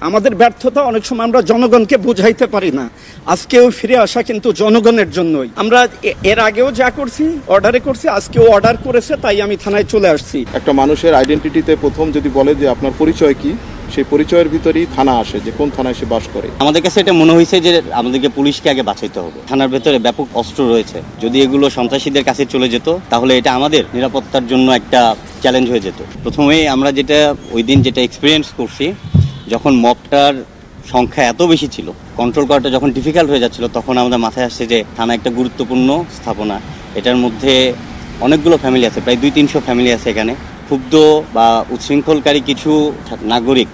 আমাদের ব্যর্থতা অনেক সময় আমরা জনগণকে বুঝাইতে পারি না। আজকেও ফিরে আসা কিন্তু জনগণের জন্যই। আমরা এর আগেও যা করছি অর্ডারে করছি, আজকেও অর্ডার করেছে, তাই আমি থানায় চলে আসছি। একটা মানুষের আইডেন্টিটিতে প্রথম যদি বলে যে আপনার পরিচয় কি, সেই পরিচয়ের ভিতরেই থানা আসে, যে কোন থানায় সে বাস করে। আমাদের কাছে এটা মনে হয়েছে যে আমাদেরকে পুলিশকে আগে বাঁচাইতে হবে। থানার ভেতরে ব্যাপক অস্ত্র রয়েছে, যদি এগুলো সন্ত্রাসীদের কাছে চলে যেত তাহলে এটা আমাদের নিরাপত্তার জন্য একটা চ্যালেঞ্জ হয়ে যেত। প্রথমেই আমরা যেটা ওই দিন যেটা এক্সপিরিয়েন্স করছি, যখন মবটার সংখ্যা এত বেশি ছিল, কন্ট্রোল করাটা যখন ডিফিকাল্ট হয়ে যাচ্ছিল, তখন আমাদের মাথায় আসছে যে থানা একটা গুরুত্বপূর্ণ স্থাপনা, এটার মধ্যে অনেকগুলো ফ্যামিলি আছে, প্রায় 200-300 ফ্যামিলি আছে এখানে। ক্ষুব্ধ বা উচ্ছৃঙ্খলকারী কিছু নাগরিক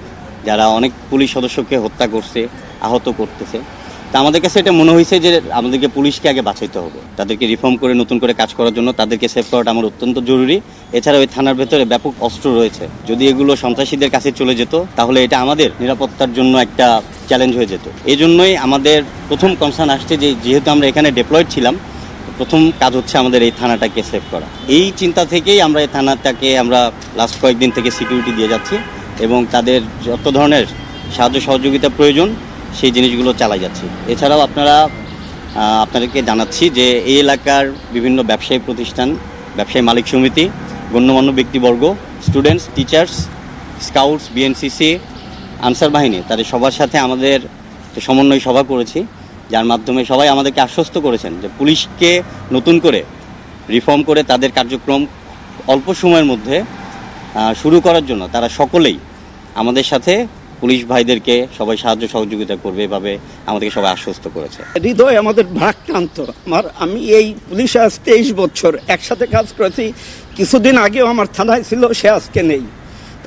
যারা অনেক পুলিশ সদস্যকে হত্যা করছে, আহত করতেছে, তা আমাদের কাছে এটা মনে হয়েছে যে আমাদেরকে পুলিশকে আগে বাঁচাইতে হবে, তাদেরকে রিফর্ম করে নতুন করে কাজ করার জন্য তাদেরকে সেভ করাটা আমার অত্যন্ত জরুরি। এছাড়া ওই থানার ভেতরে ব্যাপক অস্ত্র রয়েছে, যদি এগুলো সন্ত্রাসীদের কাছে চলে যেত তাহলে এটা আমাদের নিরাপত্তার জন্য একটা চ্যালেঞ্জ হয়ে যেত। এই জন্যই আমাদের প্রথম কনসার্ন আসছে যে যেহেতু আমরা এখানে ডিপ্লয়েড ছিলাম, প্রথম কাজ হচ্ছে আমাদের এই থানাটাকে সেভ করা। এই চিন্তা থেকেই আমরা এই থানাটাকে আমরা লাস্ট কয়েকদিন থেকে সিকিউরিটি দিয়ে যাচ্ছি এবং তাদের যত ধরনের সাহায্য সহযোগিতা প্রয়োজন সেই জিনিসগুলো চালাই যাচ্ছি। এছাড়াও আপনাদেরকে জানাচ্ছি যে এই এলাকার বিভিন্ন ব্যবসায়ী প্রতিষ্ঠান, ব্যবসায়ী মালিক সমিতি, গণ্যমান্য ব্যক্তিবর্গ, students, teachers, scouts, BNCC, answer বাহিনী, তাদের সবার সাথে আমাদের সমন্বয় সভা করেছি, যার মাধ্যমে সবাই আমাদেরকে আশ্বস্ত করেছেন যে পুলিশকে নতুন করে রিফর্ম করে তাদের কার্যক্রম অল্প সময়ের মধ্যে শুরু করার জন্য তারা সকলেই আমাদের সাথে পুলিশ ভাইদেরকে সবাই সাহায্য সহযোগিতা করবে, এভাবে আমাদেরকে সবাই আশ্বস্ত করেছে। হৃদয় আমাদের ভারাক্রান্ত। আমি এই পুলিশে আজ 23 বছর একসাথে কাজ করেছি। কিছুদিন আগেও আমার থানায় ছিল, সে আজকে নেই।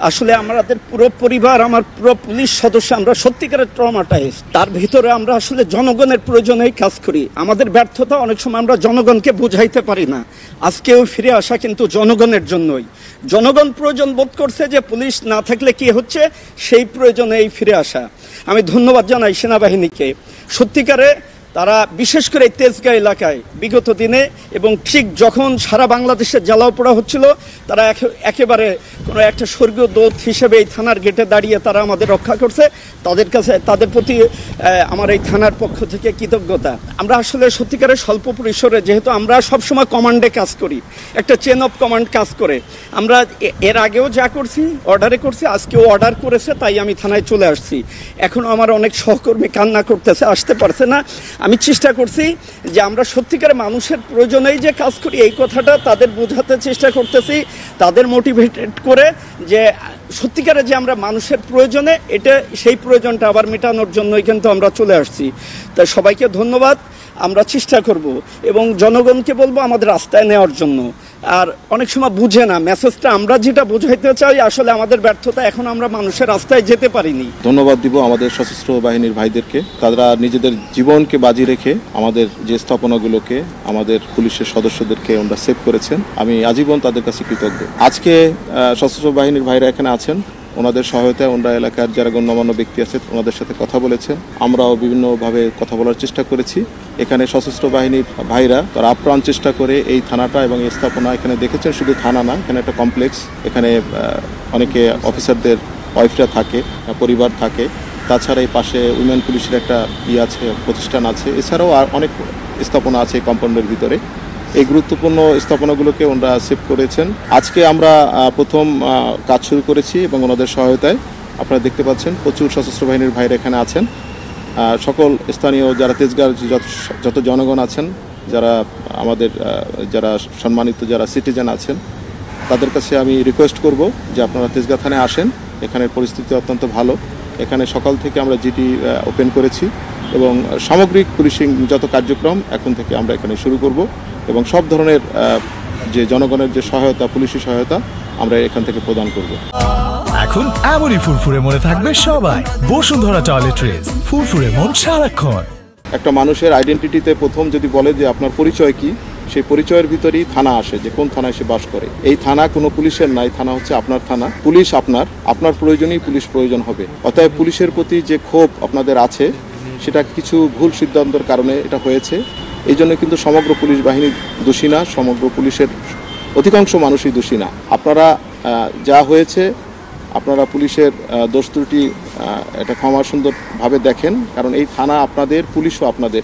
আসলে আমাদের পুরো পরিবার, আমার পুরো পুলিশ সদস্য, আমরা সত্যিকারের ট্রমাটাইজ। তার ভিতরে আমরা আসলে জনগণের প্রয়োজনেই কাজ করি। আমাদের ব্যর্থতা অনেক সময় আমরা জনগণকে বুঝাইতে পারি না। আজকেও ফিরে আসা কিন্তু জনগণের জন্যই। জনগণ প্রয়োজন বোধ করছে যে পুলিশ না থাকলে কি হচ্ছে, সেই প্রয়োজনেই ফিরে আসা। আমি ধন্যবাদ জানাই সেনাবাহিনীকে। সত্যিকারে তারা বিশেষ করে এই তেজগাঁ এলাকায় বিগত দিনে এবং ঠিক যখন সারা বাংলাদেশে জ্বালাও পোড়া হচ্ছিল, তারা একেবারে কোনো একটা স্বর্গীয় দূত হিসেবে এই থানার গেটে দাঁড়িয়ে তারা আমাদের রক্ষা করছে। তাদের প্রতি আমার এই থানার পক্ষ থেকে কৃতজ্ঞতা। আমরা আসলে সত্যিকারের স্বল্প পরিসরে, যেহেতু আমরা সবসময় কমান্ডে কাজ করি, একটা চেন অফ কমান্ড কাজ করে, আমরা এর আগেও যা করছি অর্ডারে করছি, আজকেও অর্ডার করেছে, তাই আমি থানায় চলে আসছি। এখনও আমার অনেক সহকর্মী কান্না করতেছে, আসতে পারছে না। আমি চেষ্টা করছি যে আমরা সত্যিকারের মানুষের প্রয়োজনেই যে কাজ করি, এই কথাটা তাদের বোঝাতে চেষ্টা করতেছি, তাদের মোটিভেটেড করে যে সত্যিকারে যে আমরা মানুষের প্রয়োজনে, এটা সেই প্রয়োজনটা আবার মেটানোর জন্যই কিন্তু আমরা চলে আসছি। তাই সবাইকে ধন্যবাদ। আমরা চেষ্টা করব এবং জনগণকে বলবো আমাদের রাস্তায় নেওয়ার জন্য। আর অনেক সময় বুঝে না মেসেজটা, আমরা যেটা বোঝাইতে চাই আসলে আমাদের ব্যর্থতা, এখন আমরা মানুষের রাস্তায় যেতে পারিনি। ধন্যবাদ দিব আমাদের সশস্ত্র বাহিনীর ভাইদেরকে। তারা নিজেদের জীবনকে বাজি রেখে আমাদের যে স্থাপনাগুলোকে, আমাদের পুলিশের সদস্যদেরকে ওনারা সেভ করেছেন। আমি আজীবন তাদের কাছে কৃতজ্ঞ। আজকে সশস্ত্র বাহিনীর ভাইরা এখানে আছেন, ওনাদের সহায়তায় ওনারা এলাকার যারা গণ্যমান্য ব্যক্তি আছে ওনাদের সাথে কথা বলেছেন। আমরাও বিভিন্নভাবে কথা বলার চেষ্টা করেছি। এখানে সশস্ত্র বাহিনীর ভাইরা তারা আপ্রাণ চেষ্টা করে এই থানাটা এবং এই স্থাপনা, এখানে দেখেছেন শুধু থানা না, এখানে একটা কমপ্লেক্স, এখানে অনেকে অফিসারদের ওয়াইফরা থাকে, পরিবার থাকে, তাছাড়া এই পাশে উইমেন পুলিশের একটা আছে, প্রতিষ্ঠান আছে, এছাড়াও আর অনেক স্থাপনা আছে এই কম্পাউন্ডের ভিতরে। এই গুরুত্বপূর্ণ স্থাপনাগুলোকে ওনারা সেভ করেছেন। আজকে আমরা প্রথম কাজ শুরু করেছি এবং ওনাদের সহায়তায় আপনারা দেখতে পাচ্ছেন প্রচুর সশস্ত্র বাহিনীর ভাইরা এখানে আছেন। সকল স্থানীয় যারা তেজগাঁর যত জনগণ আছেন, যারা আমাদের যারা সম্মানিত যারা সিটিজেন আছেন, তাদের কাছে আমি রিকোয়েস্ট করব যে আপনারা তেজগাঁ থানায় আসেন। এখানের পরিস্থিতি অত্যন্ত ভালো। এখানে সকাল থেকে আমরা জিটি ওপেন করেছি এবং সামগ্রিক পুলিশিং যত কার্যক্রম এখন থেকে আমরা এখানে শুরু করব এবং সব ধরনের যে জনগণের যে সহায়তা, পুলিশি সহায়তা আমরা এখান থেকে প্রদান করব। এখন এমনই ফুরফুরে মনে থাকবে সবাই। বসুন্ধরা টয়লেট্রিজ, ফুরফুরে মন সারাক্ষণ। একটা মানুষের আইডেন্টিটিতে প্রথম যদি বলে যে আপনার পরিচয় কি, সেই পরিচয়ের ভিতরেই থানা আসে, যে কোন থানায় সে বাস করে। এই থানা কোনো পুলিশের নাই, থানা হচ্ছে আপনার থানা। পুলিশ আপনার প্রয়োজনেই পুলিশ প্রয়োজন হবে। অতএব পুলিশের প্রতি যে ক্ষোভ আপনাদের আছে, সেটা কিছু ভুল সিদ্ধান্তের কারণে এটা হয়েছে। এই জন্য কিন্তু সমগ্র পুলিশ বাহিনী দোষী না, সমগ্র পুলিশের অধিকাংশ মানুষই দোষী না। আপনারা যা হয়েছে, আপনারা পুলিশের দোষ ত্রুটি এটা ক্ষমা সুন্দরভাবে দেখেন, কারণ এই থানা আপনাদের, পুলিশও আপনাদের।